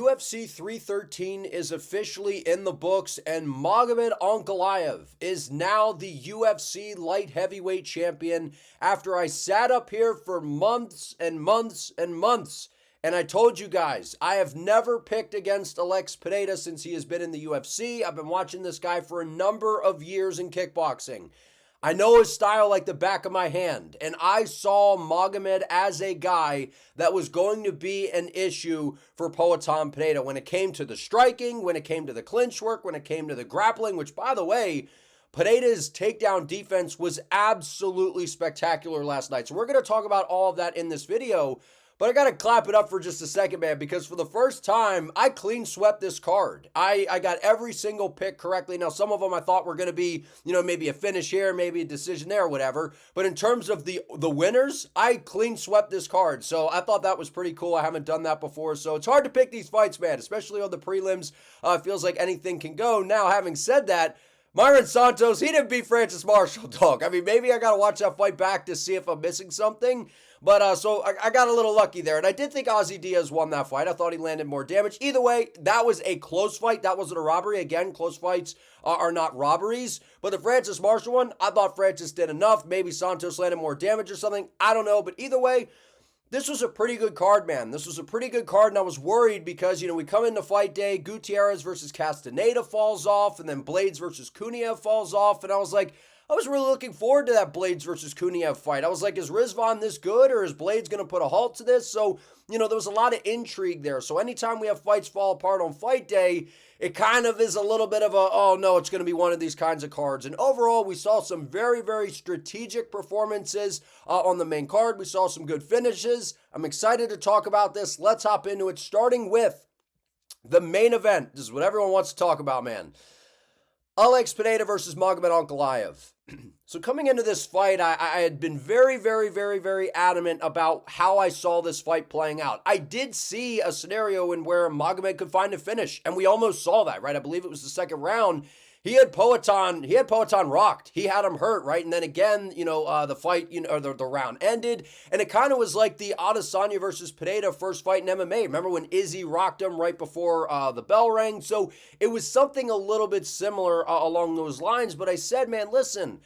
UFC 313 is officially in the books, and Magomed Ankalaev is now the UFC light heavyweight champion after I sat up here for months and months and months. And I told you guys, I have never picked against Alex Pereira since he has been in the UFC. I've been watching this guy for a number of years in kickboxing. I know his style like the back of my hand, and I saw Magomed as a guy that was going to be an issue for Petrosyan Pereira when it came to the striking, when it came to the clinch work, when it came to the grappling, which, by the way, Pereira's takedown defense was absolutely spectacular last night. So we're going to talk about all of that in this video. But I got to clap it up for just a second, man, because for the first time, I clean swept this card. I got every single pick correctly. Now, some of them I thought were going to be, maybe a finish here, maybe a decision there, or whatever. But in terms of the winners, I clean swept this card. So I thought that was pretty cool. I haven't done that before. So it's hard to pick these fights, man, especially on the prelims. It feels like anything can go. Now, having said that, Myron Santos, he didn't beat Francis Marshall, dog. I mean, maybe I got to watch that fight back to see if I'm missing something. But so I got a little lucky there. And I did think Ozzy Diaz won that fight. I thought he landed more damage. Either way, that was a close fight. That wasn't a robbery. Again, close fights are not robberies. But the Francis Marshall one, I thought Francis did enough. Maybe Santos landed more damage or something. I don't know. But either way, this was a pretty good card, man. This was a pretty good card, and I was worried because, we come into fight day, Gutierrez versus Castaneda falls off, and then Blades versus Kuniev falls off, and I was like, I was really looking forward to that Blades versus Kuniev fight. I was like, is Rizvan this good, or is Blades going to put a halt to this? So, there was a lot of intrigue there. So anytime we have fights fall apart on fight day, it kind of is a little bit of a, oh no, it's going to be one of these kinds of cards. And overall, we saw some very, very strategic performances on the main card. We saw some good finishes. I'm excited to talk about this. Let's hop into it, starting with the main event. This is what everyone wants to talk about, man. Alex Pereira versus Magomed Ankalaev. So coming into this fight, I had been very, very, very, very adamant about how I saw this fight playing out. I did see a scenario in where Magomed could find a finish, and we almost saw that, right? I believe it was the second round. He had Petrosyan rocked. He had him hurt, right? And then again, the fight, or the round ended, and it kind of was like the Adesanya versus Pereira first fight in MMA. Remember when Izzy rocked him right before the bell rang? So it was something a little bit similar along those lines. But I said, man, listen,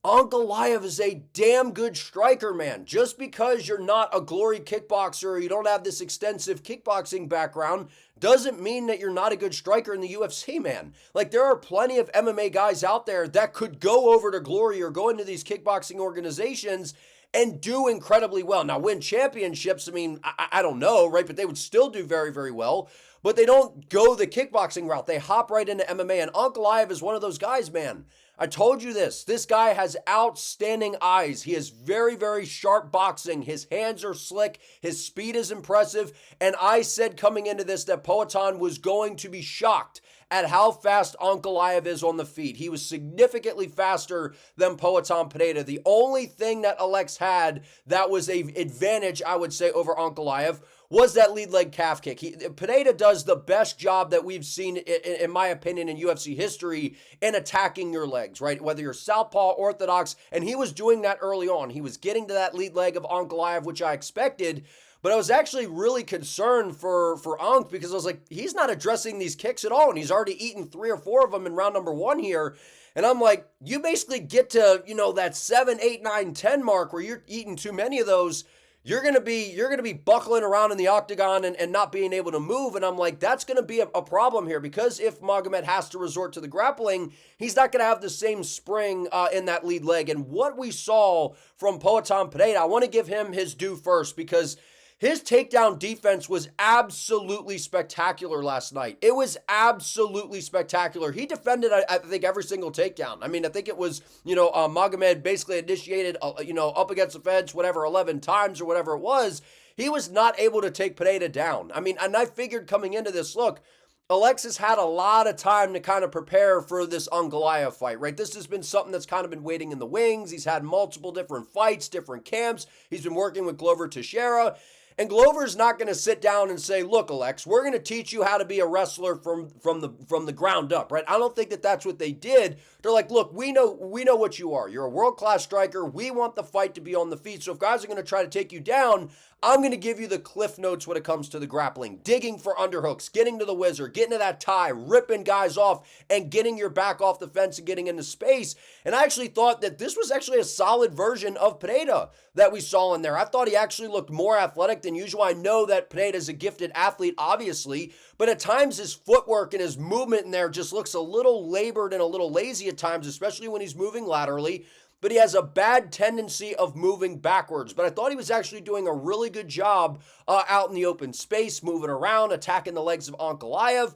Ankalaev is a damn good striker, man. Just because you're not a glory kickboxer or you don't have this extensive kickboxing background doesn't mean that you're not a good striker in the UFC, man. Like, there are plenty of MMA guys out there that could go over to glory or go into these kickboxing organizations and do incredibly well. Now, win championships, I mean, I don't know, right? But they would still do very, very well. But they don't go the kickboxing route. They hop right into MMA. And Ankalaev is one of those guys, man. I told you this. This guy has outstanding eyes. He has very, very sharp boxing. His hands are slick. His speed is impressive. And I said coming into this that Petrosyan was going to be shocked at how fast Ankalaev is on the feet. He was significantly faster than Petrosyan Pereira. The only thing that Alex had that was an advantage, I would say, over Ankalaev was that lead leg calf kick. Pereira does the best job that we've seen, in my opinion, in UFC history in attacking your legs, right? Whether you're southpaw, orthodox, and he was doing that early on. He was getting to that lead leg of Ankalaev, which I expected, but I was actually really concerned for Ank because I was like, he's not addressing these kicks at all, and he's already eaten 3 or 4 of them in round number 1 here. And I'm like, you basically get to, that 7, 8, 9, 10 mark where you're eating too many of those. You're gonna be buckling around in the octagon and not being able to move. And I'm like, that's gonna be a problem here, because if Magomed has to resort to the grappling, he's not gonna have the same spring in that lead leg. And what we saw from Petrosyan Pereira, I want to give him his due first, because his takedown defense was absolutely spectacular last night. It was absolutely spectacular. He defended, I think, every single takedown. I mean, I think it was, Magomed basically initiated, up against the fence, 11 times or whatever it was. He was not able to take Pereira down. I mean, and I figured coming into this, look, Alexis had a lot of time to kind of prepare for this Ankalaev fight, right? This has been something that's kind of been waiting in the wings. He's had multiple different fights, different camps. He's been working with Glover Teixeira. And Glover's not going to sit down and say, look, Alex, we're going to teach you how to be a wrestler from the ground up, right? I don't think that that's what they did. They're like, look, we know what you are. You're a world-class striker. We want the fight to be on the feet. So if guys are going to try to take you down, I'm going to give you the cliff notes when it comes to the grappling. Digging for underhooks, getting to the whizzer, getting to that tie, ripping guys off, and getting your back off the fence and getting into space. And I actually thought that this was actually a solid version of Pereira that we saw in there. I thought he actually looked more athletic than usual. I know that Pereira is a gifted athlete, obviously, but at times his footwork and his movement in there just looks a little labored and a little lazy at times, especially when he's moving laterally. But he has a bad tendency of moving backwards. But I thought he was actually doing a really good job out in the open space, moving around, attacking the legs of Ankalaev.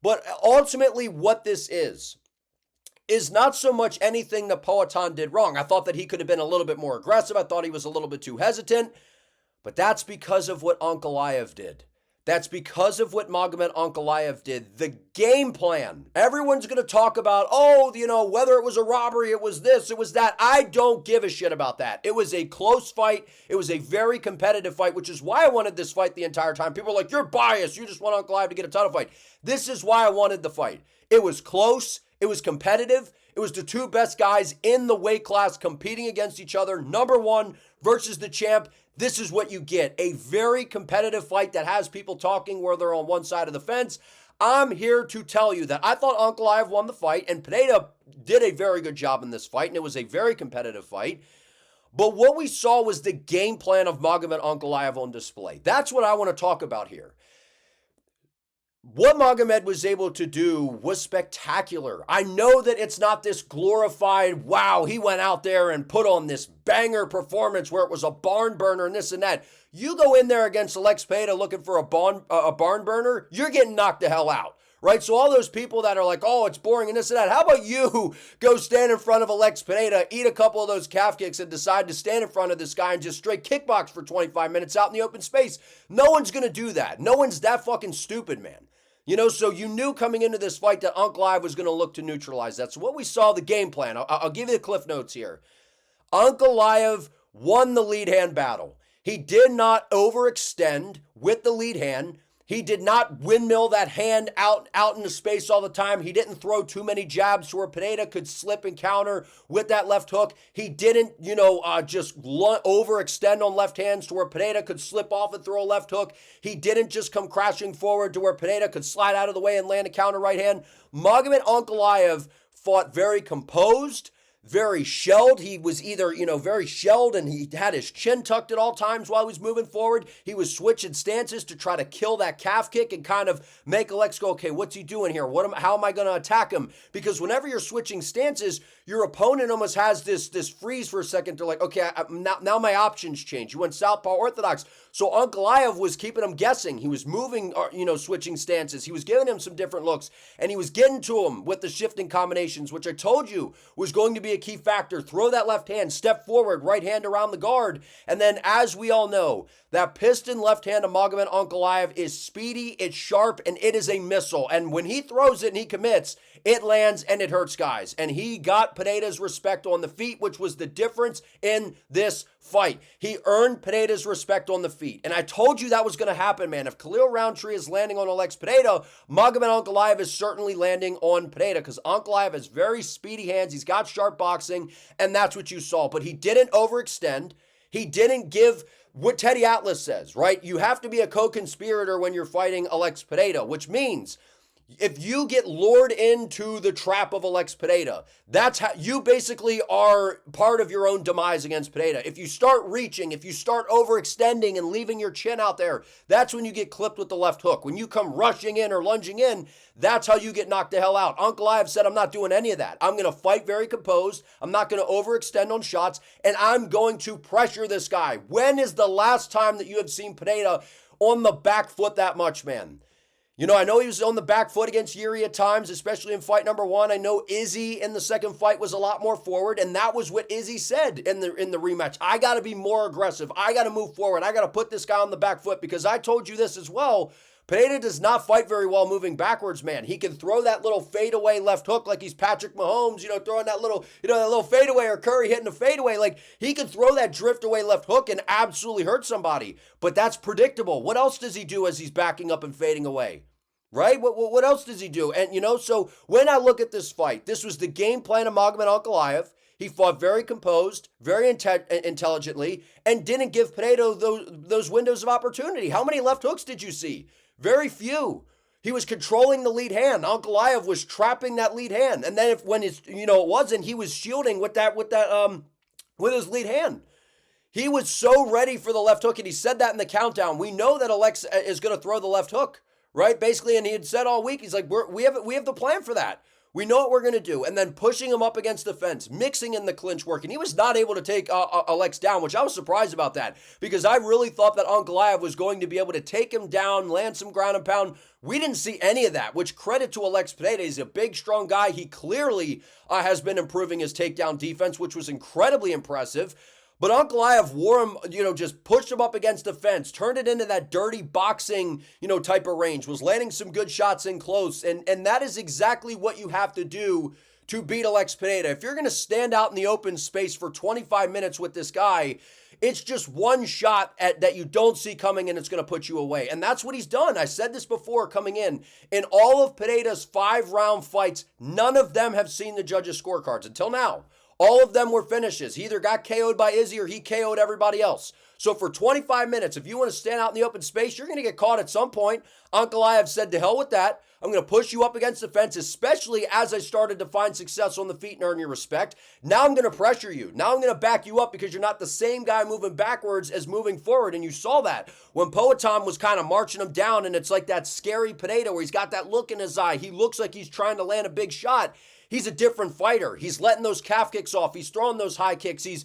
But ultimately what this is not so much anything that Poatan did wrong. I thought that he could have been a little bit more aggressive. I thought he was a little bit too hesitant. But that's because of what Ankalaev did. That's because of what Magomed Ankalaev did. The game plan. Everyone's going to talk about, whether it was a robbery, it was this, it was that. I don't give a shit about that. It was a close fight. It was a very competitive fight, which is why I wanted this fight the entire time. People are like, you're biased. You just want Ankalaev to get a title fight. This is why I wanted the fight. It was close. It was competitive. It was the two best guys in the weight class competing against each other. Number one versus the champ. This is what you get. A very competitive fight that has people talking where they're on one side of the fence. I'm here to tell you that I thought Ankalaev won the fight, and Pereira did a very good job in this fight, and it was a very competitive fight. But what we saw was the game plan of Magomed Ankalaev on display. That's what I want to talk about here. What Magomed was able to do was spectacular. I know that it's not this glorified, wow, he went out there and put on this banger performance where it was a barn burner and this and that. You go in there against Alex Pereira looking for a barn burner, you're getting knocked the hell out. Right? So all those people that are like, oh, it's boring and this and that, how about you go stand in front of Alex Pereira, eat a couple of those calf kicks and decide to stand in front of this guy and just straight kickbox for 25 minutes out in the open space? No one's going to do that. No one's that fucking stupid, man. So you knew coming into this fight that Ankalaev was going to look to neutralize that. So what we saw, the game plan, I'll give you the cliff notes here. Ankalaev won the lead hand battle. He did not overextend with the lead hand. He did not windmill that hand out into space all the time. He didn't throw too many jabs to where Pereira could slip and counter with that left hook. He didn't, just overextend on left hands to where Pereira could slip off and throw a left hook. He didn't just come crashing forward to where Pereira could slide out of the way and land a counter right hand. Magomed Ankalaev fought very composed, very shelled. He was either, very shelled and he had his chin tucked at all times while he was moving forward. He was switching stances to try to kill that calf kick and kind of make Alex go, okay, what's he doing here? How am I going to attack him? Because whenever you're switching stances, your opponent almost has this freeze for a second. They're like, okay, now my options change. You went southpaw orthodox. So Ankalaev was keeping him guessing. He was moving, switching stances. He was giving him some different looks and he was getting to him with the shifting combinations, which I told you was going to be a key factor. Throw that left hand, step forward, right hand around the guard. And then as we all know, that piston left hand of Magomed Ankalaev is speedy, it's sharp, and it is a missile. And when he throws it and he commits, it lands and it hurts guys. And he got Pereira's respect on the feet, which was the difference in this fight. He earned Pereira's respect on the feet. And I told you that was going to happen, man. If Khalil Roundtree is landing on Alex Pereira, Magomed Ankalaev is certainly landing on Pereira because Ankalaev has very speedy hands. He's got sharp boxing, and that's what you saw. But he didn't overextend. He didn't give what Teddy Atlas says, right? You have to be a co-conspirator when you're fighting Alex Pereira, which means if you get lured into the trap of Alex Pereira, that's how you basically are part of your own demise against Pereira. If you start reaching, if you start overextending and leaving your chin out there, that's when you get clipped with the left hook. When you come rushing in or lunging in, that's how you get knocked the hell out. Ankalaev said, I'm not doing any of that. I'm going to fight very composed. I'm not going to overextend on shots, and I'm going to pressure this guy. When is the last time that you have seen Pereira on the back foot that much, man? I know he was on the back foot against Yuri at times, especially in fight number one. I know Izzy in the second fight was a lot more forward, and that was what Izzy said in the rematch. I got to be more aggressive. I got to move forward. I got to put this guy on the back foot because I told you this as well. Pereira does not fight very well moving backwards, man. He can throw that little fadeaway left hook like he's Patrick Mahomes, throwing that little, that little fadeaway, or Curry hitting a fadeaway. Like, he can throw that drift away left hook and absolutely hurt somebody. But that's predictable. What else does he do as he's backing up and fading away? Right? What else does he do? And, so when I look at this fight, this was the game plan of Magomed Ankalaev. He fought very composed, very intelligently, and didn't give Pereira those windows of opportunity. How many left hooks did you see? Very few. He was controlling the lead hand. Ankalaev was trapping that lead hand. And then when it wasn't, he was shielding with his lead hand. He was so ready for the left hook, and he said that in the countdown. We know that Alex is going to throw the left hook, right? Basically, and he had said all week, he's like, we have the plan for that. We know what we're going to do. And then pushing him up against the fence, mixing in the clinch work. And he was not able to take Alex down, which I was surprised about that, because I really thought that Ankalaev was going to be able to take him down, land some ground and pound. We didn't see any of that, which credit to Alex Pereira. He's a big, strong guy. He clearly has been improving his takedown defense, which was incredibly impressive. But Ankalaev wore him, just pushed him up against the fence, turned it into that dirty boxing, type of range, was landing some good shots in close. And that is exactly what you have to do to beat Alex Pereira. If you're going to stand out in the open space for 25 minutes with this guy, it's just one shot that you don't see coming, and it's going to put you away. And that's what he's done. I said this before coming in. In all of Pereira's 5-round fights, none of them have seen the judges' scorecards until now. All of them were finishes. He either got KO'd by Izzy or he KO'd everybody else. So for 25 minutes, if you want to stand out in the open space, you're going to get caught at some point. Ankalaev said, to hell with that. I'm going to push you up against the fence, especially as I started to find success on the feet and earn your respect. Now I'm going to pressure you. Now I'm going to back you up because you're not the same guy moving backwards as moving forward. And you saw that when Petrosyan was kind of marching him down, and it's like that scary Pereira where he's got that look in his eye. He looks like he's trying to land a big shot. He's a different fighter. He's letting those calf kicks off. He's throwing those high kicks. He's,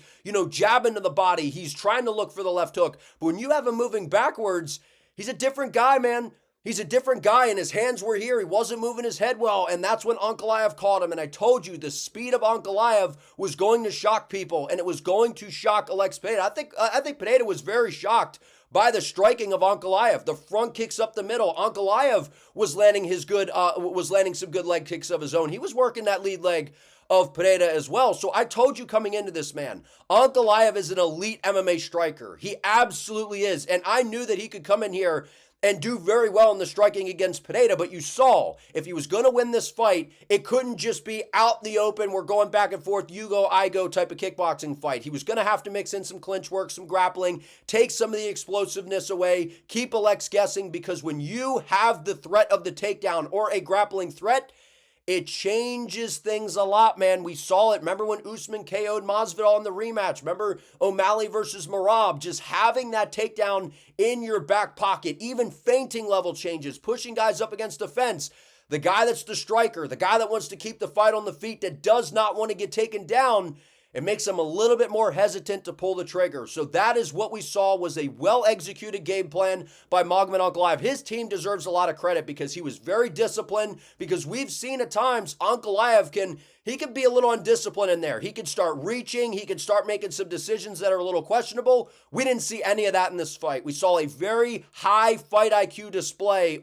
jabbing to the body. He's trying to look for the left hook. But when you have him moving backwards, he's a different guy, man. He's a different guy, and his hands were here. He wasn't moving his head well, and that's when Ankalaev caught him. And I told you the speed of Ankalaev was going to shock people, and it was going to shock Alex Pereira. I think Pereira was very shocked by the striking of Ankalaev. The front kicks up the middle. Ankalaev was landing some good leg kicks of his own. He was working that lead leg of Pereira as well. So I told you coming into this, man, Ankalaev is an elite MMA striker. He absolutely is. And I knew that he could come in here and do very well in the striking against Pereira, but you saw, if he was going to win this fight, it couldn't just be out in the open, we're going back and forth, you go, I go type of kickboxing fight. He was going to have to mix in some clinch work, some grappling, take some of the explosiveness away, keep Alex guessing, because when you have the threat of the takedown or a grappling threat, it changes things a lot, man. We saw it. Remember when Usman KO'd Masvidal in the rematch? Remember O'Malley versus Merab? Just having that takedown in your back pocket, even feinting level changes, pushing guys up against the fence. The guy that's the striker, the guy that wants to keep the fight on the feet, that does not want to get taken down, it makes him a little bit more hesitant to pull the trigger. So that is what we saw, was a well-executed game plan by Magomed Ankalaev. His team deserves a lot of credit because he was very disciplined, because we've seen at times Ankalaev can be a little undisciplined in there. He can start reaching. He can start making some decisions that are a little questionable. We didn't see any of that in this fight. We saw a very high fight IQ display,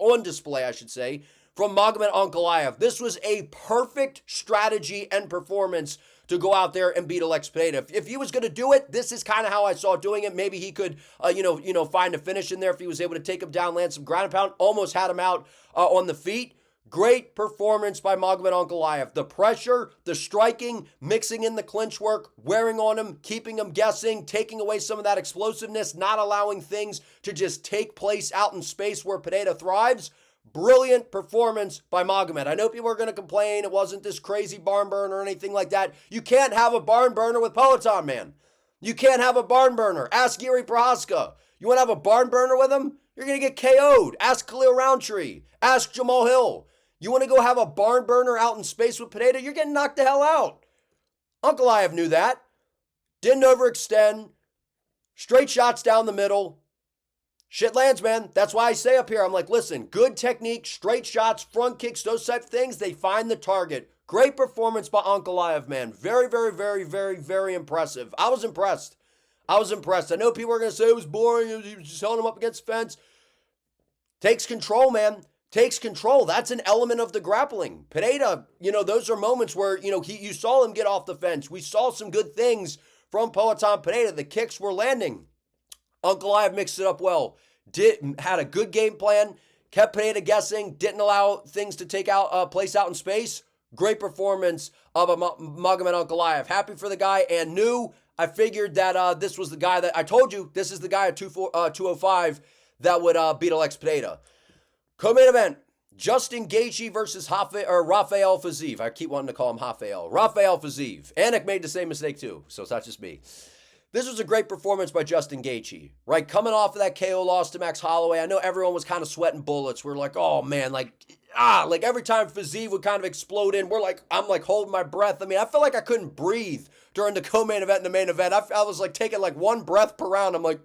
from Magomed Ankalaev. This was a perfect strategy and performance to go out there and beat Alex Pereira. If he was going to do it, this is kind of how I saw doing it. Maybe he could, find a finish in there if he was able to take him down, land some ground and pound, almost had him out on the feet. Great performance by Magomed Ankalaev. The pressure, the striking, mixing in the clinch work, wearing on him, keeping him guessing, taking away some of that explosiveness, not allowing things to just take place out in space where Pereira thrives. Brilliant performance by Magomed. I know people are going to complain it wasn't this crazy barn burner or anything like that. You can't have a barn burner with Peloton, man. You can't have a barn burner. Ask Yuri Prohaska. You want to have a barn burner with him? You're going to get KO'd. Ask Khalil Roundtree. Ask Jamal Hill. You want to go have a barn burner out in space with Pereira? You're getting knocked the hell out. Ankalaev knew that. Didn't overextend. Straight shots down the middle. Shit lands, man. That's why I say up here, I'm like, listen, good technique, straight shots, front kicks, those type of things, they find the target. Great performance by Ankalaev, man. Very, very, very, very, very impressive. I was impressed. I know people are going to say it was boring. He was just holding him up against the fence. Takes control, man. Takes control. That's an element of the grappling. Pereira, those are moments where, you saw him get off the fence. We saw some good things from Peloton Pereira. The kicks were landing. Ankalaev mixed it up well. Had a good game plan. Kept Pereira guessing. Didn't allow things to take place out in space. Great performance of Magomed Ankalaev. Happy for the guy, and I figured that this was the guy that I told you, this is the guy at 205 that would beat Alex Pereira. Co-main event, Justin Gaethje versus Rafael Fiziev. I keep wanting to call him Rafael Fiziev. Anik made the same mistake too, so it's not just me. This was a great performance by Justin Gaethje, right? Coming off of that KO loss to Max Holloway, I know everyone was kind of sweating bullets. We're like, oh man, like every time Fiziev would kind of explode in, I'm like holding my breath. I mean, I felt like I couldn't breathe during the co-main event and the main event. I was like taking like one breath per round. I'm like,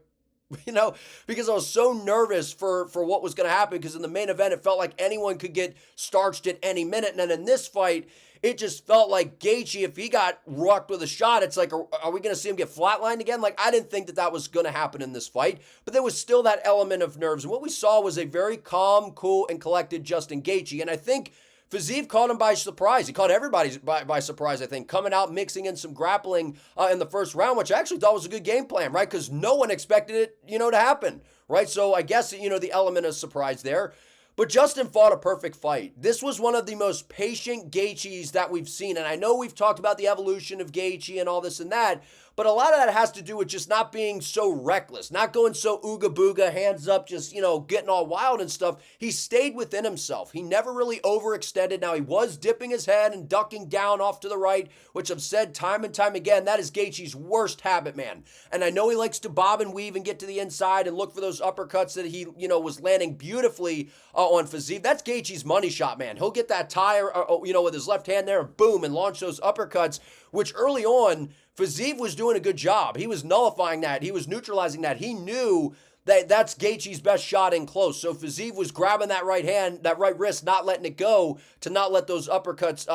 because I was so nervous for what was going to happen, because in the main event, it felt like anyone could get starched at any minute. And then in this fight, it just felt like Gaethje, if he got rocked with a shot, it's like, are we going to see him get flatlined again? Like, I didn't think that was going to happen in this fight, but there was still that element of nerves. And what we saw was a very calm, cool, and collected Justin Gaethje. And I think Fiziev caught him by surprise. He caught everybody by surprise, I think, coming out, mixing in some grappling in the first round, which I actually thought was a good game plan, right? Because no one expected it, to happen, right? So I guess, the element of surprise there. But Justin fought a perfect fight. This was one of the most patient Gaethjes that we've seen. And I know we've talked about the evolution of Gaethje and all this and that, but a lot of that has to do with just not being so reckless, not going so ooga booga, hands up, just, getting all wild and stuff. He stayed within himself. He never really overextended. Now, he was dipping his head and ducking down off to the right, which I've said time and time again, that is Gaethje's worst habit, man. And I know he likes to bob and weave and get to the inside and look for those uppercuts that he, was landing beautifully on Fiziev. That's Gaethje's money shot, man. He'll get that tie, with his left hand there and boom, and launch those uppercuts, which early on, Fiziev was doing a good job. He was nullifying that. He was neutralizing that. He knew that that's Gaethje's best shot in close. So Fiziev was grabbing that right hand, that right wrist, not letting it go to not let those uppercuts,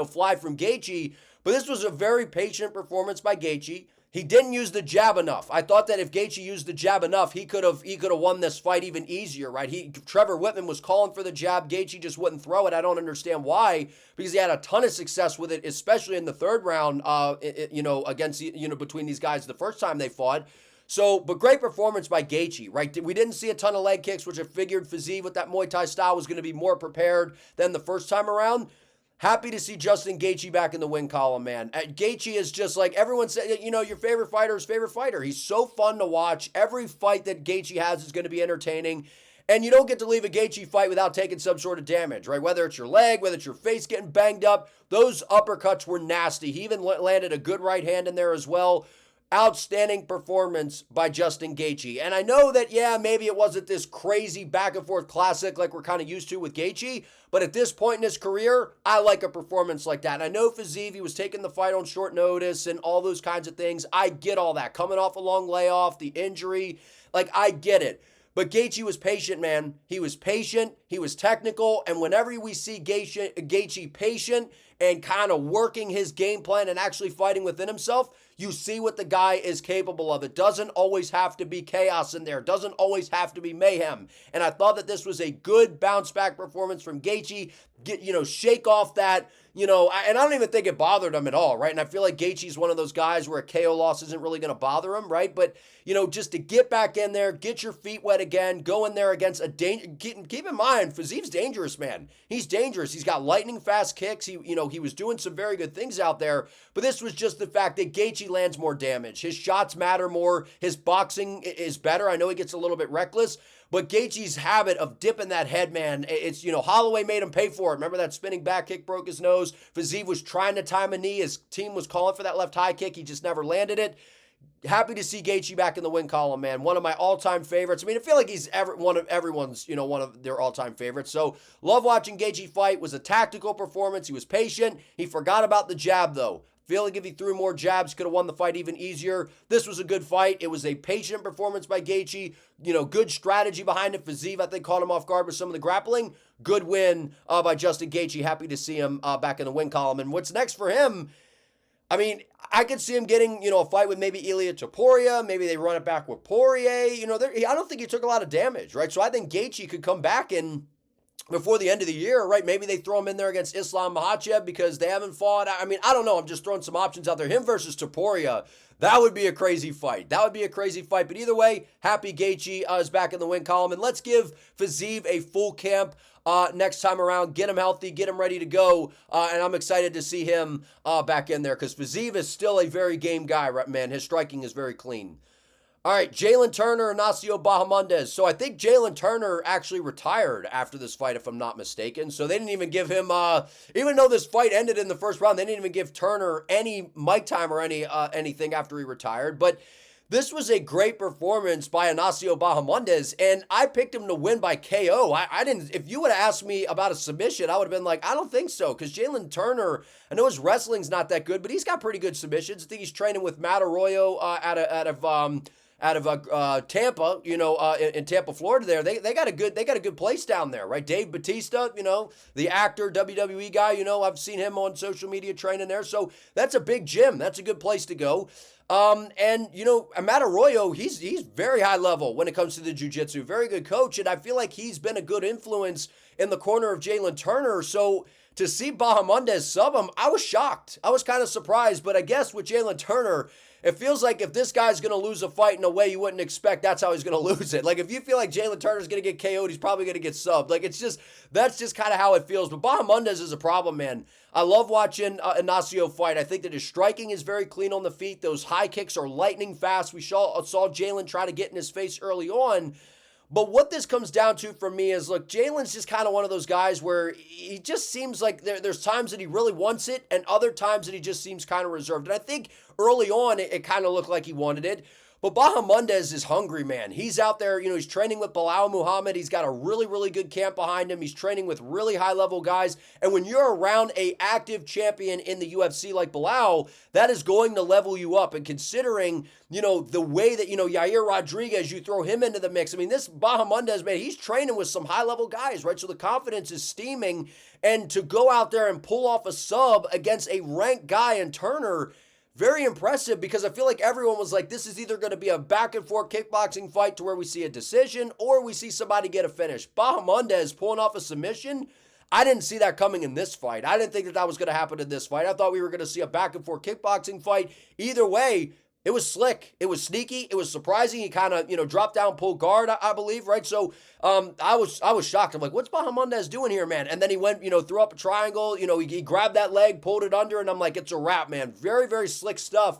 fly from Gaethje. But this was a very patient performance by Gaethje. He didn't use the jab enough. I thought that if Gaethje used the jab enough, he could have won this fight even easier, right? Trevor Whitman was calling for the jab. Gaethje just wouldn't throw it. I don't understand why, because he had a ton of success with it, especially in the third round, against, between these guys the first time they fought. So, but great performance by Gaethje, right? We didn't see a ton of leg kicks, which I figured Fiziev with that Muay Thai style was going to be more prepared than the first time around. Happy to see Justin Gaethje back in the win column, man. Gaethje is just like everyone said, your favorite fighter's favorite fighter. He's so fun to watch. Every fight that Gaethje has is going to be entertaining. And you don't get to leave a Gaethje fight without taking some sort of damage, right? Whether it's your leg, whether it's your face getting banged up, those uppercuts were nasty. He even landed a good right hand in there as well. Outstanding performance by Justin Gaethje. And I know that, maybe it wasn't this crazy back and forth classic like we're kind of used to with Gaethje, but at this point in his career, I like a performance like that. And I know Fiziev, he was taking the fight on short notice and all those kinds of things. I get all that. Coming off a long layoff, the injury, I get it. But Gaethje was patient, man. He was patient, he was technical, and whenever we see Gaethje patient and kind of working his game plan and actually fighting within himself, you see what the guy is capable of. It doesn't always have to be chaos in there. It doesn't always have to be mayhem. And I thought that this was a good bounce back performance from Gaethje. Shake off that, and I don't even think it bothered him at all, right? And I feel like Gaethje's one of those guys where a KO loss isn't really going to bother him, right? But, just to get back in there, get your feet wet again, go in there against a keep in mind, Fiziev's dangerous, man. He's dangerous. He's got lightning fast kicks. He was doing some very good things out there, but this was just the fact that Gaethje lands more damage. His shots matter more. His boxing is better. I know he gets a little bit reckless, but Gaethje's habit of dipping that head, man, it's, Holloway made him pay for it. Remember that spinning back kick broke his nose? Fiziev was trying to time a knee. His team was calling for that left high kick. He just never landed it. Happy to see Gaethje back in the win column, man. One of my all-time favorites. I mean, I feel like he's one of everyone's, one of their all-time favorites. So, love watching Gaethje fight. It was a tactical performance. He was patient. He forgot about the jab, though. Feel like if he threw more jabs, could have won the fight even easier. This was a good fight. It was a patient performance by Gaethje. Good strategy behind it. Fiziev, I think, caught him off guard with some of the grappling. Good win by Justin Gaethje. Happy to see him back in the win column. And what's next for him? I mean, I could see him getting, a fight with maybe Ilia Topuria. Maybe they run it back with Poirier. I don't think he took a lot of damage, right? So I think Gaethje could come back and before the end of the year, right? Maybe they throw him in there against Islam Makhachev because they haven't fought. I mean, I don't know. I'm just throwing some options out there. Him versus Topuria, that would be a crazy fight. But either way, happy Gaethje is back in the win column. And let's give Fiziev a full camp next time around. Get him healthy, get him ready to go, and I'm excited to see him back in there because Fiziev is still a very game guy, right, man. His striking is very clean. All right, Jalen Turner, Ignacio Bahamondes. So I think Jalen Turner actually retired after this fight, if I'm not mistaken. So they didn't even give him, even though this fight ended in the first round, they didn't even give Turner any mic time or anything after he retired. But this was a great performance by Ignacio Bahamondes, and I picked him to win by KO. I didn't. If you would have asked me about a submission, I would have been like, I don't think so, because Jalen Turner, I know his wrestling's not that good, but he's got pretty good submissions. I think he's training with Matt Arroyo out of Tampa, in Tampa, Florida. There, they got a good place down there, right? Dave Bautista, the actor, WWE guy, I've seen him on social media training there. So that's a big gym. That's a good place to go. Matt Arroyo, he's very high level when it comes to the jiu-jitsu. Very good coach, and I feel like he's been a good influence in the corner of Jalen Turner. So to see Bahamondes sub him, I was shocked. I was kind of surprised, but I guess with Jalen Turner, it feels like if this guy's going to lose a fight in a way you wouldn't expect, that's how he's going to lose it. Like, if you feel like Jalen Turner's going to get KO'd, he's probably going to get subbed. Like, that's just kind of how it feels. But Bahamondes is a problem, man. I love watching Ignacio fight. I think that his striking is very clean on the feet. Those high kicks are lightning fast. We saw Jalen try to get in his face early on. But what this comes down to for me is, look, Jalen's just kind of one of those guys where he just seems like there's times that he really wants it and other times that he just seems kind of reserved. And I think early on it kind of looked like he wanted it. But Bahamondes is hungry, man. He's out there, he's training with Bilal Muhammad. He's got a really, really good camp behind him. He's training with really high-level guys. And when you're around a active champion in the UFC like Bilal, that is going to level you up. And considering, the way that, Yair Rodriguez, you throw him into the mix. I mean, this Bahamondes, man, he's training with some high-level guys, right? So the confidence is steaming. And to go out there and pull off a sub against a ranked guy in Turner, very impressive, because I feel like everyone was like, this is either going to be a back and forth kickboxing fight to where we see a decision or we see somebody get a finish. Bahamondes pulling off a submission, I didn't see that coming in this fight. I didn't think that was going to happen in this fight. I thought we were going to see a back and forth kickboxing fight. Either way, it was slick. It was sneaky. It was surprising. He kind of, dropped down, pulled guard, I believe, right? So I was shocked. I'm like, what's Bahamondes doing here, man? And then he went, threw up a triangle. He grabbed that leg, pulled it under, and I'm like, it's a wrap, man. Very, very slick stuff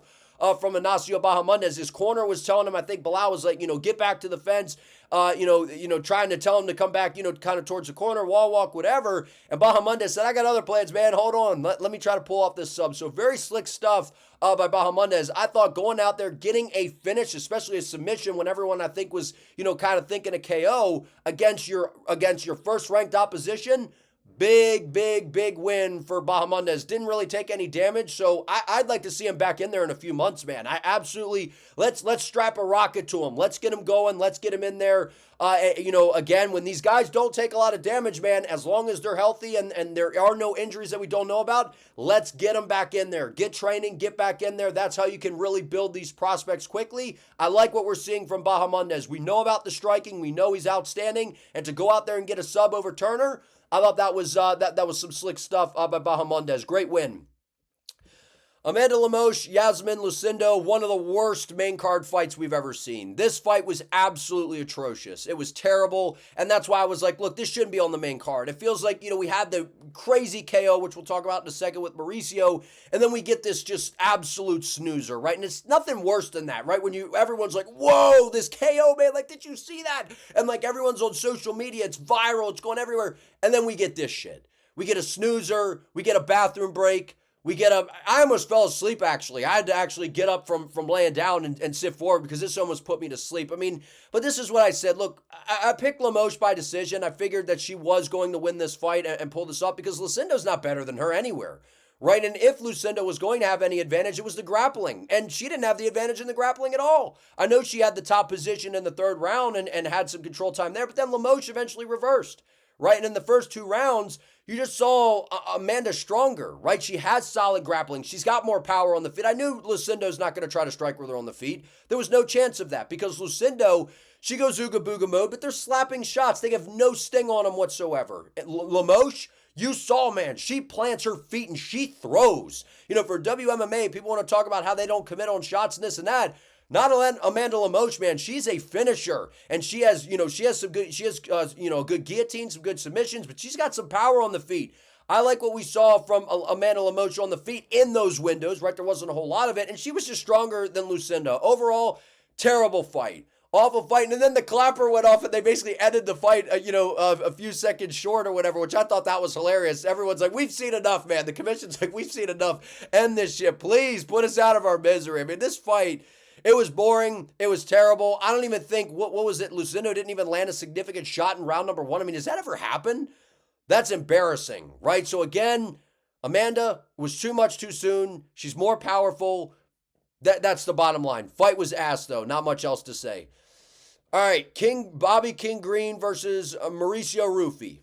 from Ignacio Bahamondes. His corner was telling him, I think Bilal was like, get back to the fence. Trying to tell him to come back, kind of towards the corner, wall walk, whatever. And Bahamondes said, I got other plans, man. Hold on. Let me try to pull off this sub. So very slick stuff by Bahamondes. I thought going out there, getting a finish, especially a submission when everyone I think was, kind of thinking a KO against your first ranked opposition. Big win for Bahamondes. Didn't really take any damage, so I'd like to see him back in there in a few months, man. I absolutely, let's strap a rocket to him. Let's get him going. Let's get him in there. Again, when these guys don't take a lot of damage, man, as long as they're healthy and there are no injuries that we don't know about, let's get them back in there. Get training, get back in there. That's how you can really build these prospects quickly. I like what we're seeing from Bahamondes. We know about the striking. We know he's outstanding. And to go out there and get a sub over Turner, I thought that was some slick stuff by Bahamondes. Great win. Amanda Lemos, Yasmin Lucindo, one of the worst main card fights we've ever seen. This fight was absolutely atrocious. It was terrible, and that's why I was like, look, this shouldn't be on the main card. It feels like, we had the crazy KO, which we'll talk about in a second with Mauricio, and then we get this just absolute snoozer, right? And it's nothing worse than that, right? When everyone's like, whoa, this KO, man, like, did you see that? And like everyone's on social media, it's viral, it's going everywhere, and then we get this shit. We get a snoozer, we get a bathroom break, I almost fell asleep, actually. I had to actually get up from laying down and sit forward because this almost put me to sleep. I mean, but this is what I said. Look, I picked Lemos by decision. I figured that she was going to win this fight and pull this up because Lucindo's not better than her anywhere, right? And if Lucindo was going to have any advantage, it was the grappling. And she didn't have the advantage in the grappling at all. I know she had the top position in the third round and had some control time there, but then Lemos eventually reversed, right? And in the first two rounds, you just saw Amanda stronger, right? She has solid grappling. She's got more power on the feet. I knew Lucindo's not going to try to strike with her on the feet. There was no chance of that because Lucindo, she goes Ooga Booga mode, but they're slapping shots. They have no sting on them whatsoever. Lemos, you saw, man, she plants her feet and she throws. For WMMA, people want to talk about how they don't commit on shots and this and that. Not Amanda Lemos, man. She's a finisher, and she has some good, a good guillotine, some good submissions, but she's got some power on the feet. I like what we saw from Amanda Lemos on the feet in those windows, right? There wasn't a whole lot of it, and she was just stronger than Lucindo. Overall, terrible fight. Awful fight, and then the clapper went off, and they basically ended the fight, a few seconds short or whatever, which I thought that was hilarious. Everyone's like, we've seen enough, man. The commission's like, we've seen enough. End this shit. Please put us out of our misery. I mean, this fight, it was boring. It was terrible. I don't even think, what was it? Lucindo didn't even land a significant shot in round number 1. I mean, does that ever happen? That's embarrassing, right? So again, Amanda was too much too soon. She's more powerful. That's the bottom line. Fight was ass, though. Not much else to say. All right, Bobby King Green versus Mauricio Ruffy.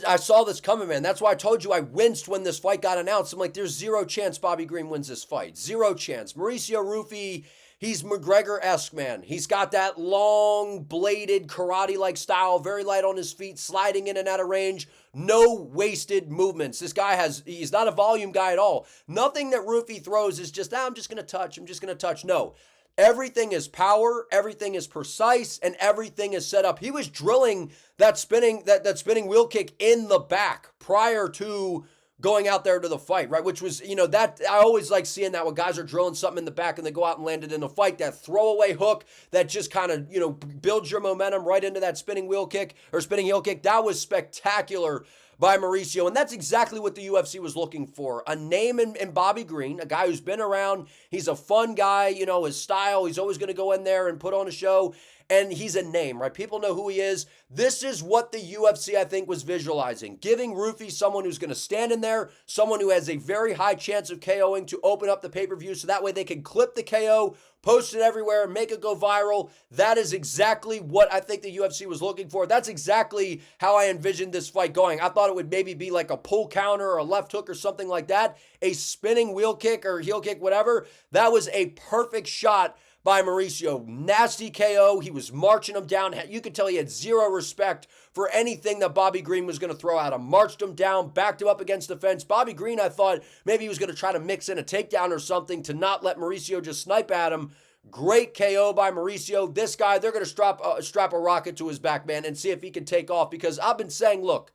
I saw this coming, man. That's why I told you I winced when this fight got announced. I'm like, there's zero chance Bobby Green wins this fight. Zero chance. Mauricio Ruffy, he's McGregor-esque, man. He's got that long, bladed, karate-like style, very light on his feet, sliding in and out of range. No wasted movements. This guy he's not a volume guy at all. Nothing that Ruffy throws is just, I'm just going to touch. No. Everything is power, everything is precise, and everything is set up. He was drilling that spinning wheel kick in the back prior to going out there to the fight, right? Which was, that I always like seeing that when guys are drilling something in the back and they go out and land it in the fight. That throwaway hook that just kind of, builds your momentum right into that spinning heel kick. That was spectacular by Mauricio, and that's exactly what the UFC was looking for. A name in Bobby Green, a guy who's been around. He's a fun guy, his style. He's always going to go in there and put on a show, and he's a name, right? People know who he is. This is what the UFC, I think, was visualizing. Giving Ruffy someone who's going to stand in there, someone who has a very high chance of KOing to open up the pay-per-view so that way they can clip the KO, post it everywhere, make it go viral. That is exactly what I think the UFC was looking for. That's exactly how I envisioned this fight going. I thought it would maybe be like a pull counter or a left hook or something like that, a spinning wheel kick or heel kick, whatever. That was a perfect shot by Mauricio. Nasty KO. He was marching him down. You could tell he had zero respect for anything that Bobby Green was going to throw at him. Marched him down, backed him up against the fence. Bobby Green, I thought maybe he was going to try to mix in a takedown or something to not let Mauricio just snipe at him. Great KO by Mauricio. This guy, they're going to strap a rocket to his back, man, and see if he can take off. Because I've been saying, look,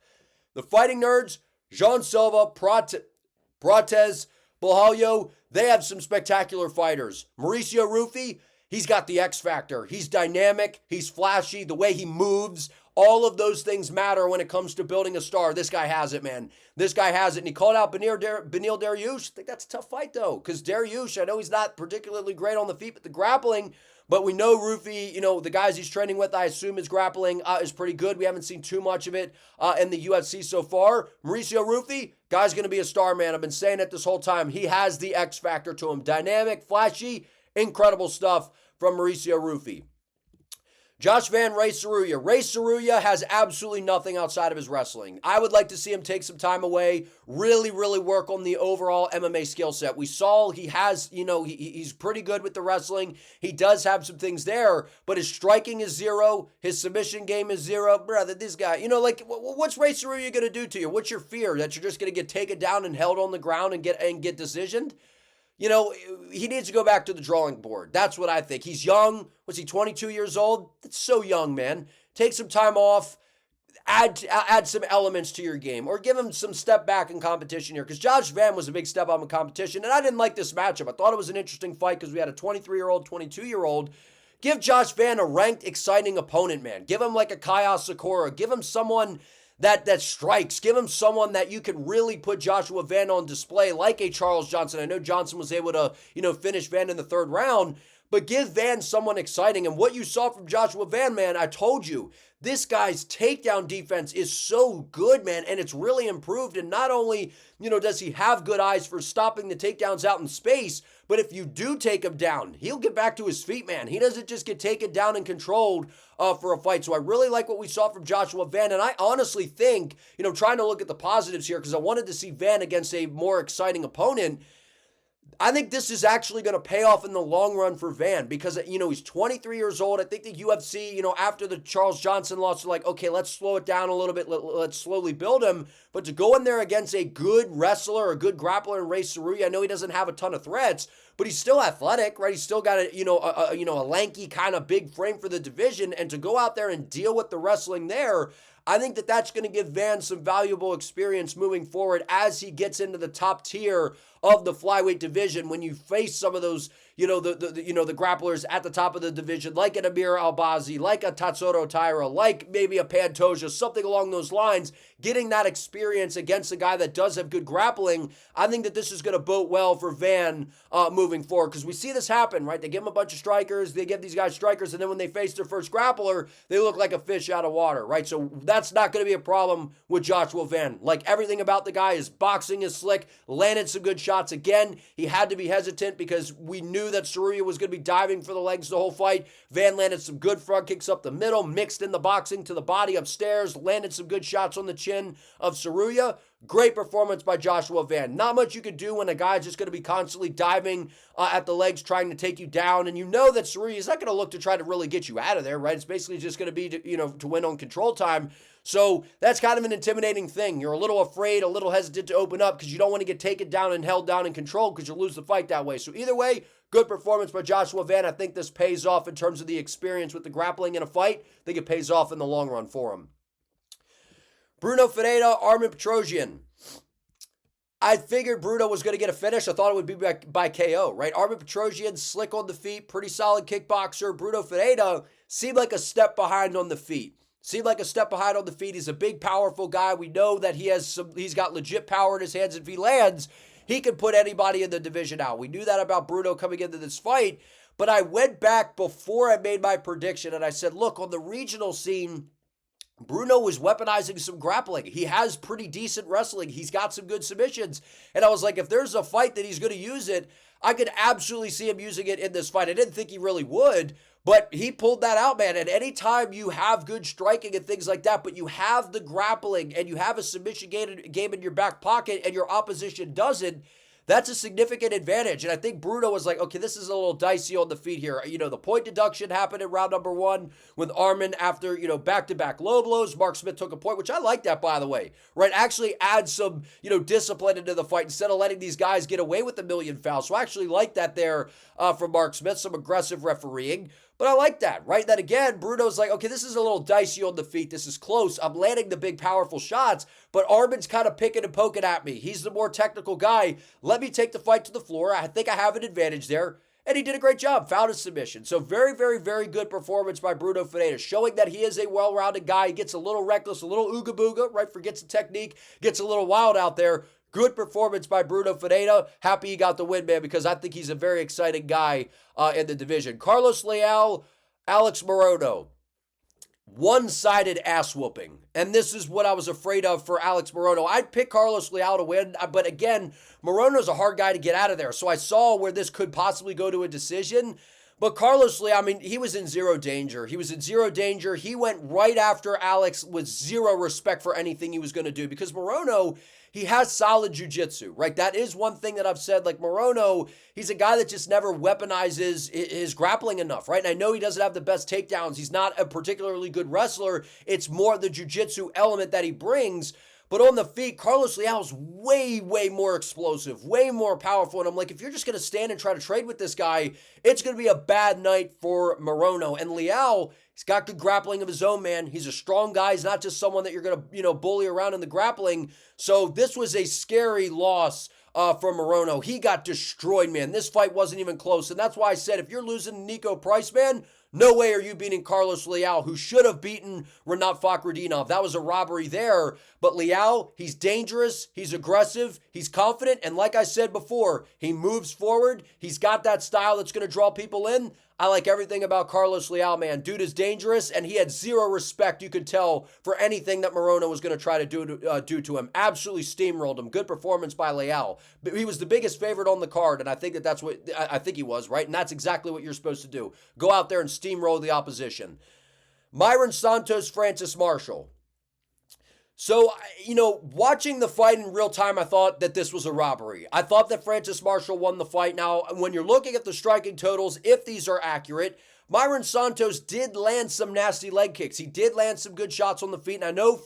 the fighting nerds, Jean Silva, Prates, Bohalio, they have some spectacular fighters. Mauricio Ruffy, he's got the X factor. He's dynamic. He's flashy. The way he moves, all of those things matter when it comes to building a star. This guy has it, man. This guy has it. And he called out Beneil Dariush. I think that's a tough fight, though, because Dariush, I know he's not particularly great on the feet, but the grappling, but we know Ruffy, the guys he's training with, I assume his grappling is pretty good. We haven't seen too much of it in the UFC so far. Mauricio Ruffy, guy's going to be a star, man. I've been saying it this whole time. He has the X factor to him. Dynamic, flashy, incredible stuff from Mauricio Ruffy. Josh Van Ray Tsuruya. Ray Tsuruya has absolutely nothing outside of his wrestling. I would like to see him take some time away, really, really work on the overall MMA skill set. We saw he has, he's pretty good with the wrestling. He does have some things there, but his striking is zero. His submission game is zero. Brother, this guy, what's Ray Tsuruya going to do to you? What's your fear? That you're just going to get taken down and held on the ground and get decisioned? He needs to go back to the drawing board. That's what I think. He's young. Was he 22 years old? That's so young, man. Take some time off. Add some elements to your game. Or give him some step back in competition here. Because Josh Van was a big step up in competition. And I didn't like this matchup. I thought it was an interesting fight because we had a 23-year-old, 22-year-old. Give Josh Van a ranked, exciting opponent, man. Give him like a Kaya Sakura. Give him someone that strikes. Give him someone that you can really put Joshua Van on display, like a Charles Johnson. I know Johnson was able to, finish Van in the third round, but give Van someone exciting. And what you saw from Joshua Van, man, I told you, this guy's takedown defense is so good, man, and it's really improved. And not only, does he have good eyes for stopping the takedowns out in space, but if you do take him down, he'll get back to his feet, man. He doesn't just get taken down and controlled for a fight. So I really like what we saw from Joshua Van. And I honestly think, trying to look at the positives here, because I wanted to see Van against a more exciting opponent, I think this is actually going to pay off in the long run for Van because, he's 23 years old. I think the UFC, after the Charles Johnson loss, are like, okay, let's slow it down a little bit. Let's slowly build him. But to go in there against a good wrestler, a good grappler in Ray Tsuruya, I know he doesn't have a ton of threats, but he's still athletic, right? He's still got a lanky kind of big frame for the division. And to go out there and deal with the wrestling there, I think that that's going to give Van some valuable experience moving forward as he gets into the top tier of the flyweight division. When you face some of those, the grapplers at the top of the division, like an Amir Albazi, like a Tatsuro Taira, like maybe a Pantoja, something along those lines, getting that experience against a guy that does have good grappling, I think that this is going to bode well for Van moving forward, because we see this happen, right? They give him a bunch of strikers, they give these guys strikers, and then when they face their first grappler, they look like a fish out of water, right? So that's not going to be a problem with Joshua Van. Like, everything about the guy, his boxing is slick, landed some good shots. Again, he had to be hesitant because we knew that Tsuruya was going to be diving for the legs the whole fight. Van landed some good front kicks up the middle, mixed in the boxing to the body upstairs, landed some good shots on the chin of Tsuruya. Great performance by Joshua Van. Not much you could do when a guy's just going to be constantly diving at the legs, trying to take you down. And you know that Tsuruya is not going to look to try to really get you out of there, right? It's basically just going to be, to win on control time. So that's kind of an intimidating thing. You're a little afraid, a little hesitant to open up because you don't want to get taken down and held down and controlled because you'll lose the fight that way. So either way, good performance by Joshua Van. I think this pays off in terms of the experience with the grappling in a fight. I think it pays off in the long run for him. Bruno Ferreira, Armen Petrosyan. I figured Bruno was going to get a finish. I thought it would be by KO, right? Armen Petrosyan, slick on the feet, pretty solid kickboxer. Bruno Ferreira seemed like a step behind on the feet. He's a big, powerful guy. We know that he's got legit power in his hands. If he lands, he can put anybody in the division out. We knew that about Bruno coming into this fight. But I went back before I made my prediction and I said, look, on the regional scene, Bruno was weaponizing some grappling. He has pretty decent wrestling. He's got some good submissions. And I was like, if there's a fight that he's going to use it, I could absolutely see him using it in this fight. I didn't think he really would, but he pulled that out, man. And anytime you have good striking and things like that, but you have the grappling and you have a submission game in your back pocket and your opposition doesn't, that's a significant advantage. And I think Bruno was like, okay, this is a little dicey on the feet here. The point deduction happened in round number 1 with Armen after, back-to-back low blows. Mark Smith took a point, which I like that, by the way, right? Actually add some, discipline into the fight instead of letting these guys get away with a million fouls. So I actually like that there from Mark Smith, some aggressive refereeing. But I like that, right? That again, Bruno's like, okay, this is a little dicey on the feet. This is close. I'm landing the big, powerful shots, but Armen's kind of picking and poking at me. He's the more technical guy. Let me take the fight to the floor. I think I have an advantage there. And he did a great job, found his submission. So very, very, very good performance by Bruno Ferreira, showing that he is a well-rounded guy. He gets a little reckless, a little ooga-booga, right? Forgets the technique, gets a little wild out there. Good performance by Bruno Ferreira. Happy he got the win, man, because I think he's a very exciting guy in the division. Carlos Leal, Alex Morono. One-sided ass whooping. And this is what I was afraid of for Alex Morono. I'd pick Carlos Leal to win, but again, Morono's a hard guy to get out of there. So I saw where this could possibly go to a decision. But Carlos Leal, he was in zero danger. He went right after Alex with zero respect for anything he was going to do because Morono, he has solid jiu-jitsu, right? That is one thing that I've said. Like Morono, he's a guy that just never weaponizes his grappling enough, right? And I know he doesn't have the best takedowns. He's not a particularly good wrestler. It's more the jiu-jitsu element that he brings. But on the feet, Carlos Leal's way, way more explosive, way more powerful. And I'm like, if you're just going to stand and try to trade with this guy, it's going to be a bad night for Morono. And Leal, he's got good grappling of his own, man. He's a strong guy. He's not just someone that you're going to, bully around in the grappling. So this was a scary loss for Morono. He got destroyed, man. This fight wasn't even close. And that's why I said, if you're losing Nico Price, man, no way are you beating Carlos Leal, who should have beaten Rinat Fakhretdinov. That was a robbery there. But Leal, he's dangerous, he's aggressive, he's confident, and like I said before, he moves forward. He's got that style that's going to draw people in. I like everything about Carlos Leal, man. Dude is dangerous, and he had zero respect, you could tell, for anything that Morono was going to try to do to him. Absolutely steamrolled him. Good performance by Leal. But he was the biggest favorite on the card, and I think that's what I think he was, right? And that's exactly what you're supposed to do. Go out there and steamroll the opposition. Myron Santos, Francis Marshall. So, watching the fight in real time, I thought that this was a robbery. I thought that Francis Marshall won the fight. Now, when you're looking at the striking totals, if these are accurate, Myron Santos did land some nasty leg kicks. He did land some good shots on the feet, and I know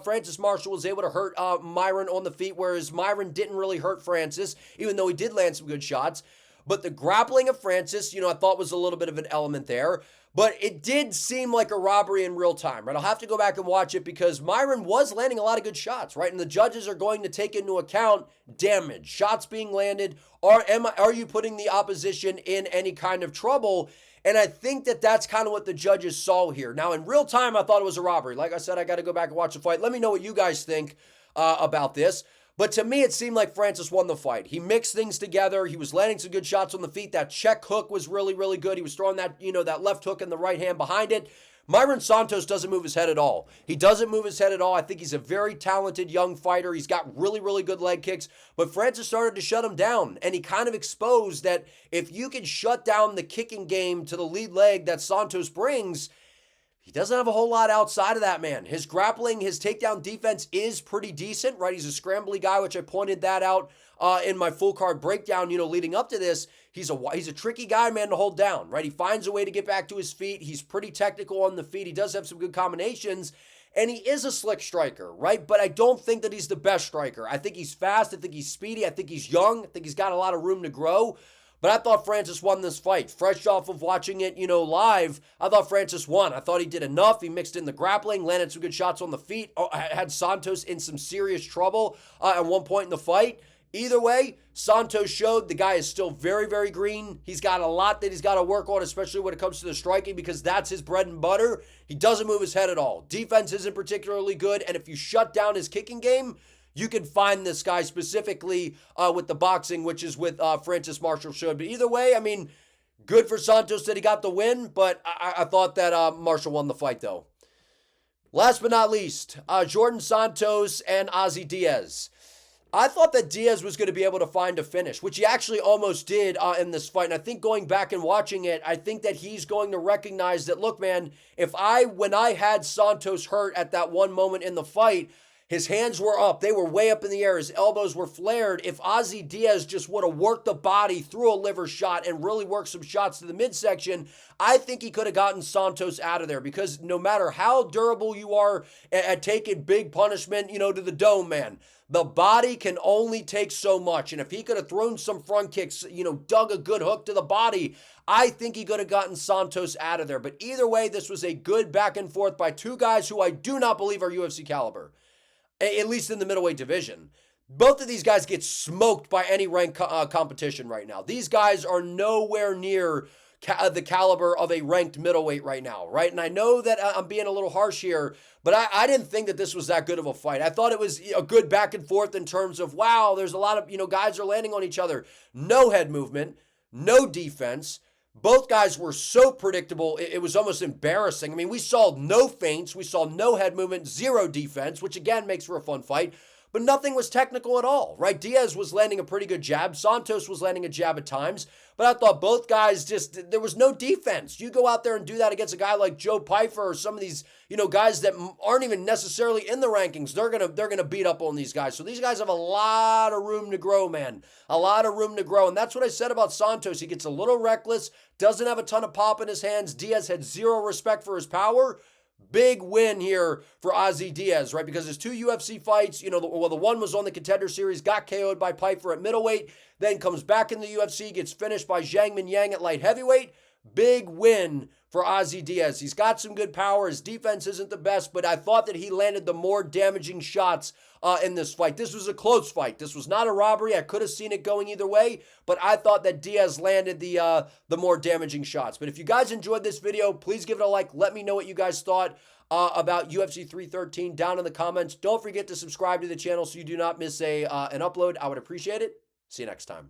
Francis Marshall was able to hurt Myron on the feet, whereas Myron didn't really hurt Francis, even though he did land some good shots. But the grappling of Francis, I thought was a little bit of an element there. But it did seem like a robbery in real time, right? I'll have to go back and watch it because Myron was landing a lot of good shots, right? And the judges are going to take into account damage, shots being landed. Are you putting the opposition in any kind of trouble? And I think that that's kind of what the judges saw here. Now, in real time, I thought it was a robbery. Like I said, I got to go back and watch the fight. Let me know what you guys think about this. But to me, it seemed like Francis won the fight. He mixed things together. He was landing some good shots on the feet. That check hook was really, really good. He was throwing that, that left hook and the right hand behind it. Myron Santos doesn't move his head at all. He doesn't move his head at all. I think he's a very talented young fighter. He's got really, really good leg kicks. But Francis started to shut him down. And he kind of exposed that if you can shut down the kicking game to the lead leg that Santos brings, he doesn't have a whole lot outside of that, man. His grappling, his takedown defense is pretty decent, right? He's a scrambly guy, which I pointed that out in my full card breakdown, leading up to this. He's a tricky guy, man, to hold down, right? He finds a way to get back to his feet. He's pretty technical on the feet. He does have some good combinations, and he is a slick striker, right? But I don't think that he's the best striker. I think he's fast. I think he's speedy. I think he's young. I think he's got a lot of room to grow. But I thought Francis won this fight. Fresh off of watching it, live, I thought Francis won. I thought he did enough. He mixed in the grappling, landed some good shots on the feet, had Santos in some serious trouble at one point in the fight. Either way, Santos showed the guy is still very, very green. He's got a lot that he's got to work on, especially when it comes to the striking, because that's his bread and butter. He doesn't move his head at all. Defense isn't particularly good, and if you shut down his kicking game, you can find this guy specifically with the boxing, which is with Francis Marshall showed. But either way, I mean, good for Santos that he got the win, but I thought that Marshall won the fight, though. Last but not least, Jordan Santos and Ozzy Diaz. I thought that Diaz was going to be able to find a finish, which he actually almost did in this fight. And I think going back and watching it, I think that he's going to recognize that, look, man, when I had Santos hurt at that one moment in the fight, his hands were up. They were way up in the air. His elbows were flared. If Ozzy Diaz just would have worked the body through a liver shot and really worked some shots to the midsection, I think he could have gotten Santos out of there, because no matter how durable you are at taking big punishment, to the dome, man, the body can only take so much. And if he could have thrown some front kicks, dug a good hook to the body, I think he could have gotten Santos out of there. But either way, this was a good back and forth by two guys who I do not believe are UFC caliber, at least in the middleweight division. Both of these guys get smoked by any ranked competition right now. These guys are nowhere near the caliber of a ranked middleweight right now, right? And I know that I'm being a little harsh here, but I didn't think that this was that good of a fight. I thought it was a good back and forth in terms of, wow, there's a lot of, guys are landing on each other. No head movement, no defense. Both guys were so predictable, it was almost embarrassing. I mean, we saw no feints, we saw no head movement, zero defense, which again makes for a fun fight, but nothing was technical at all, right? Diaz was landing a pretty good jab. Santos was landing a jab at times, but I thought both guys there was no defense. You go out there and do that against a guy like Joe Pyfer or some of these, guys that aren't even necessarily in the rankings. They're gonna beat up on these guys. So these guys have a lot of room to grow, man. A lot of room to grow. And that's what I said about Santos. He gets a little reckless, doesn't have a ton of pop in his hands. Diaz had zero respect for his power. Big win here for Ozzy Diaz, right? Because his two UFC fights, the one was on the Contender Series, got KO'd by Pyfer at middleweight, then comes back in the UFC, gets finished by Zhang Minyang at light heavyweight. Big win for Ozzy Diaz. He's got some good power. His defense isn't the best, but I thought that he landed the more damaging shots in this fight. This was a close fight. This was not a robbery. I could have seen it going either way, but I thought that Diaz landed the more damaging shots. But if you guys enjoyed this video, please give it a like. Let me know what you guys thought about UFC 313 down in the comments. Don't forget to subscribe to the channel so you do not miss an upload. I would appreciate it. See you next time.